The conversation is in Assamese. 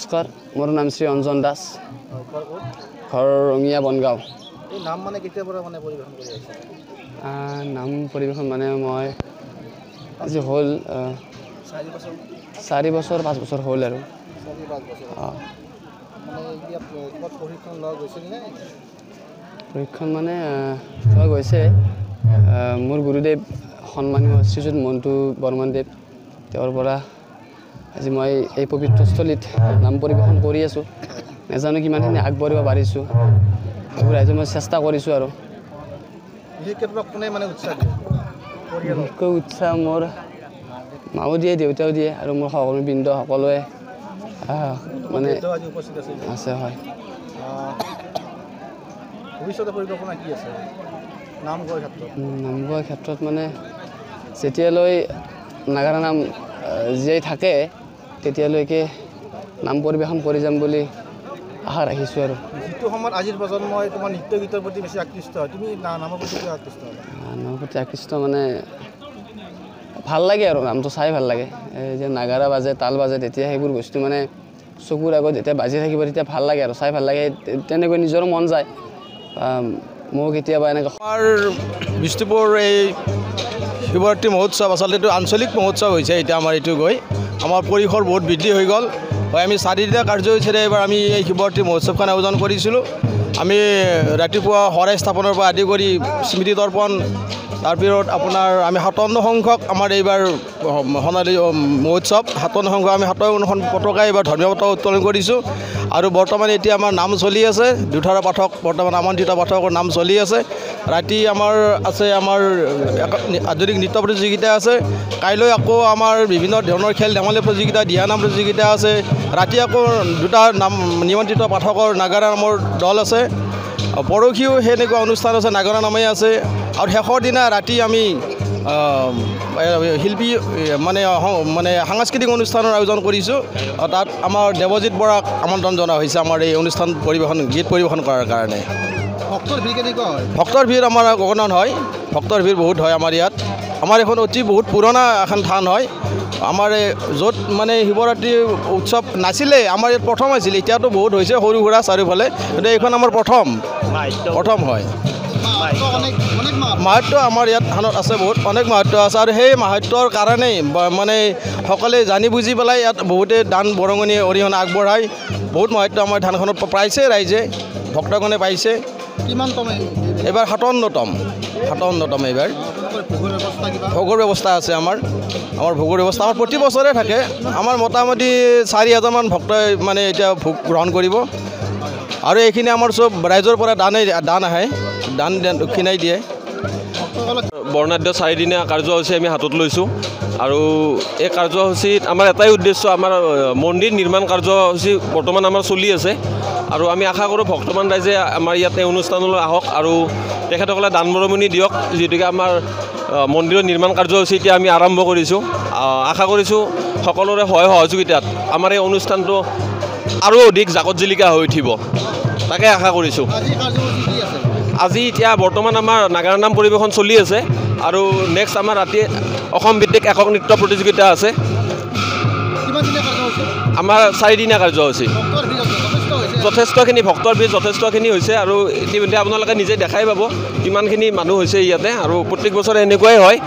নমস্কাৰ মোৰ নাম শ্ৰী অঞ্জন দাস ঘৰ ৰঙিয়া বনগাঁও এই নাম মানে কেতিয়াৰ পৰা মানে পৰিৱেশন কৰি আছে নাম পৰিৱেশন মানে মই আজি হ'ল 4 বছৰ 5 বছৰ হ'ল আৰু 4-5 বছৰ মানে এতিয়া ক'ত প্ৰশিক্ষণ লোৱা গৈছিল নে প্ৰশিক্ষণ মানে লোৱা গৈছে মোৰ গুৰুদেৱ সন্মানীয় শ্ৰীযুত মন্টু বৰ্মনদেৱ তেওঁৰ পৰা আজি মই এই পবিত্ৰস্থলীত নাম পৰিৱেশন কৰি আছোঁ নাজানো কিমানখিনি আগবাঢ়িব পাৰিছোঁ এইবোৰ আজি মই চেষ্টা কৰিছোঁ আৰু বিশেষকৈ কোনে মানে উৎসাহ দিয়ে বিশেষকৈ উৎসাহ মোৰ মাও দিয়ে দেউতাও দিয়ে আৰু মোৰ সহকৰ্মীবৃন্দ সকলোৱে মানে উপস্থিত আছে হয় ভৱিষ্যতে পৰিকল্পনা কি আছে নাম গোৱাৰ ক্ষেত্ৰত মানে যেতিয়ালৈ নাগাৰা নাম জীয়াই থাকে তেতিয়ালৈকে নাম পৰিৱেশন কৰি যাম বুলি আশা ৰাখিছোঁ আৰু যিটো সময়ত আজিৰ প্ৰজন্মই তোমাৰ নৃত্য গীতৰ প্ৰতি বেছি আকৃষ্ট হয় তুমি নামৰ প্ৰতি কিয় আকৃষ্ট হয় নামৰ প্ৰতি আকৃষ্ট মানে ভাল লাগে আৰু নামটো চাই ভাল লাগে এই যে নাগাৰা বাজে তাল বাজে তেতিয়া সেইবোৰ বস্তু মানে চকুৰ আগত যেতিয়া বাজি থাকিব তেতিয়া ভাল লাগে আৰু চাই ভাল লাগে তেনেকৈ নিজৰো মন যায় মোৰ কেতিয়াবা এনেকৈ আমাৰ বিষ্ণুপুৰ এই শিৱৰাত্ৰি মহোৎসৱ আচলতে এইটো আঞ্চলিক মহোৎসৱ হৈছে এতিয়া আমাৰ এইটো গৈ আমাৰ পৰিসৰ বহুত বৃদ্ধি হৈ গ'ল হয় আমি 4 দিনীয়া কাৰ্যসূচীৰে এইবাৰ আমি এই শিৱৰাত্ৰি মহোৎসৱখন আয়োজন কৰিছিলোঁ আমি ৰাতিপুৱা শৰাই স্থাপনৰ পৰা আদি কৰি স্মৃতি দৰ্পণ তাৰপিছত আপোনাৰ আমি 57 সংখ্যক আমাৰ এইবাৰ সোণালী মহোৎসৱ 57 সংখ্যক আমি 57খন পতাকা এইবাৰ ধৰ্মীয় পতাকা উত্তোলন কৰিছোঁ আৰু বৰ্তমান এতিয়া আমাৰ নাম চলি আছে দুধাৰা পাঠক বৰ্তমান আমন্ত্ৰিত পাঠকৰ নাম চলি আছে ৰাতি আমাৰ আছে আমাৰ আধুনিক নৃত্য প্ৰতিযোগিতা আছে কাইলৈ আকৌ আমাৰ বিভিন্ন ধৰণৰ খেল ধেমালি প্ৰতিযোগিতা দিহানাম প্ৰতিযোগিতা আছে ৰাতি আকৌ দুটা নাম নিমন্ত্ৰিত পাঠকৰ নাগাৰা নামৰ দল আছে পৰহিও সেনেকুৱা অনুষ্ঠান আছে নাগাৰা নামেই আছে আৰু শেষৰ দিনা ৰাতি আমি শিল্পী মানে সাংস্কৃতিক অনুষ্ঠানৰ আয়োজন কৰিছোঁ তাত আমাৰ দেৱজিৎ বৰাক আমন্ত্ৰণ জনোৱা হৈছে আমাৰ এই অনুষ্ঠান পৰিৱেশন গীত পৰিৱেশন কৰাৰ কাৰণে ভক্তৰ ভিৰ কেনেকুৱা হয় ভক্তৰ ভিৰ আমাৰ গগনন হয় ভক্তৰ ভিৰ বহুত হয় আমাৰ ইয়াত আমাৰ এখন অতি বহুত পুৰণা এখন থান হয় আমাৰ য'ত মানে শিৱৰাত্ৰি উৎসৱ নাছিলে আমাৰ ইয়াত প্ৰথম আছিলে এতিয়াতো বহুত হৈছে সৰু সুৰা চাৰিওফালে কিন্তু এইখন আমাৰ প্ৰথম হয় মাহাত্য আমাৰ ইয়াত থানত আছে বহুত অনেক মাহাত্য আছে আৰু সেই মাহাত্যৰ কাৰণেই মানে সকলোৱে জানি বুজি পেলাই ইয়াত বহুতে দান বৰঙণি অৰিহণা আগবঢ়ায় বহুত মাহাত্য আমাৰ থানখনত পাইছে ৰাইজে ভক্তগণে পাইছে কিমানতম এইবাৰ 57তম এইবাৰ ভোগৰ ব্যৱস্থা আছে আমাৰ ভোগৰ ব্যৱস্থা আমাৰ প্ৰতি বছৰে থাকে আমাৰ মোটামুটি 4,000মান ভক্তই মানে এতিয়া ভোগ গ্ৰহণ কৰিব আৰু এইখিনি আমাৰ চব ৰাইজৰ পৰা দান আহে দান দক্ষিণাই দিয়ে বৰ্ণাঢ্য 4 দিনীয়া কাৰ্যসূচী আমি হাতত লৈছোঁ আৰু এই কাৰ্যসূচীত আমাৰ এটাই উদ্দেশ্য আমাৰ মন্দিৰ নিৰ্মাণ কাৰ্যসূচী বৰ্তমান আমাৰ চলি আছে আৰু আমি আশা কৰোঁ ভক্তমান ৰাইজে আমাৰ ইয়াতে অনুষ্ঠানলৈ আহক আৰু তেখেতসকলে দান বৰঙণি দিয়ক যিহেতুকে আমাৰ মন্দিৰৰ নিৰ্মাণ কাৰ্যসূচী এতিয়া আমি আৰম্ভ কৰিছোঁ আশা কৰিছোঁ সকলোৰে সহায় সহযোগিতাত আমাৰ এই অনুষ্ঠানটো আৰু অধিক জাকত জিলিকা হৈ উঠিব তাকে আশা কৰিছোঁ আজি এতিয়া বৰ্তমান আমাৰ নাগাৰা নাম পৰিৱেশন চলি আছে আৰু নেক্সট আমাৰ ৰাতি অসম ভিত্তিক একক নৃত্য প্ৰতিযোগিতা আছে আমাৰ 4 দিনীয়া কাৰ্যসূচী যথেষ্টখিনি ভক্তৰ ভিৰ যথেষ্টখিনি হৈছে আৰু ইতিমধ্যে আপোনালোকে নিজে দেখাই পাব কিমানখিনি মানুহ হৈছে ইয়াতে আৰু প্ৰত্যেক বছৰে এনেকুৱাই হয়